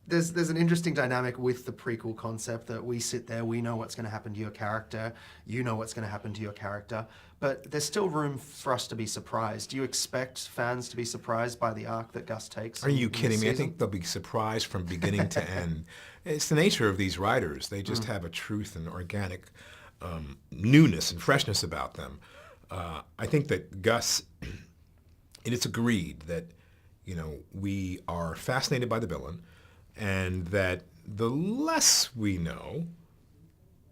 there's an interesting dynamic with the prequel concept that we sit there, we know what's going to happen to your character, you know what's going to happen to your character, but there's still room for us to be surprised. Do you expect fans to be surprised by the arc that Gus takes? Are you in kidding this me? I season? think they'll be surprised from beginning to end. It's the nature of these writers. They just have a truth and organic newness and freshness about them. I think that Gus, it is agreed that, we are fascinated by the villain, and that the less we know,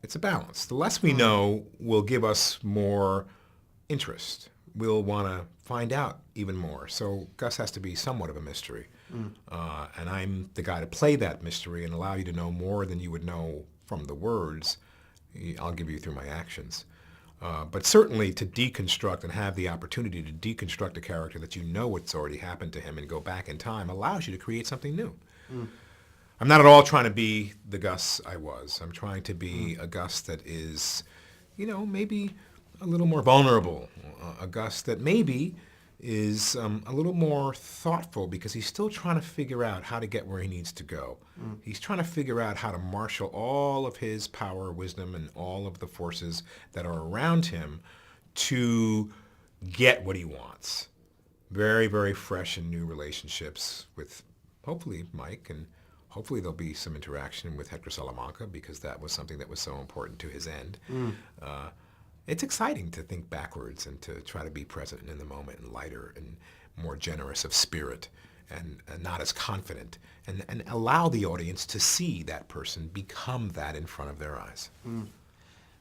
it's a balance. The less we know will give us more interest. We'll want to find out even more. So Gus has to be somewhat of a mystery. And I'm the guy to play that mystery and allow you to know more than you would know from the words. I'll give you through my actions. But certainly to deconstruct and have the opportunity to deconstruct a character that you know what's already happened to him and go back in time allows you to create something new. I'm not at all trying to be the Gus I was. I'm trying to be a Gus that is, maybe a little more vulnerable, a Gus that maybe is a little more thoughtful because he's still trying to figure out how to get where he needs to go. He's trying to figure out how to marshal all of his power, wisdom, and all of the forces that are around him to get what he wants. Very, very fresh and new relationships with hopefully Mike, and hopefully there'll be some interaction with Hector Salamanca because that was something that was so important to his end. It's exciting to think backwards and to try to be present in the moment and lighter and more generous of spirit and not as confident and allow the audience to see that person become that in front of their eyes.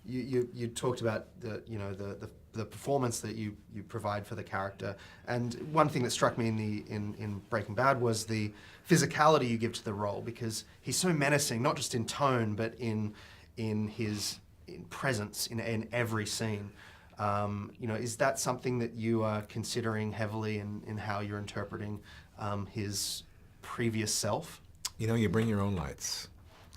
You talked about the performance that you provide for the character, and one thing that struck me in Breaking Bad was the physicality you give to the role, because he's so menacing, not just in tone but in his presence in every scene. Is that something that you are considering heavily in how you're interpreting his previous self? You bring your own lights.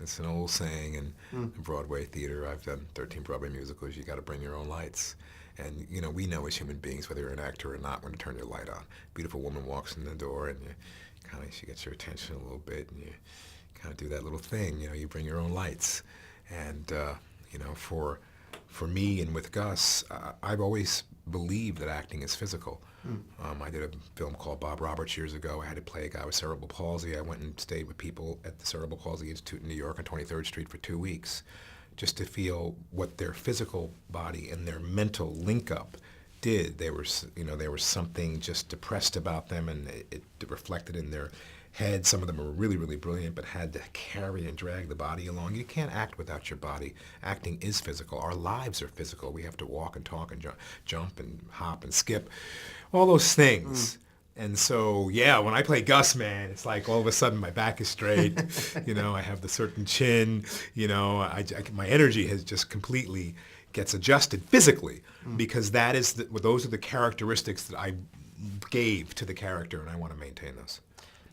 It's an old saying in Broadway theater. I've done 13 Broadway musicals. You got to bring your own lights. And, we know as human beings, whether you're an actor or not, when to turn your light on. Beautiful woman walks in the door and she gets your attention a little bit, and you kind of do that little thing. You bring your own lights. And, for me and with Gus, I've always believed that acting is physical. I did a film called Bob Roberts years ago. I had to play a guy with cerebral palsy. I went and stayed with people at the Cerebral Palsy Institute in New York on 23rd Street for 2 weeks just to feel what their physical body and their mental link-up did. There was something just depressed about them, and it reflected in their head. Some of them were really, really brilliant, but had to carry and drag the body along. You can't act without your body. Acting is physical. Our lives are physical. We have to walk and talk and jump and hop and skip, all those things. And so, when I play Gus, man, it's like all of a sudden my back is straight. I have the certain chin. My energy has just completely gets adjusted physically because those are the characteristics that I gave to the character, and I want to maintain those.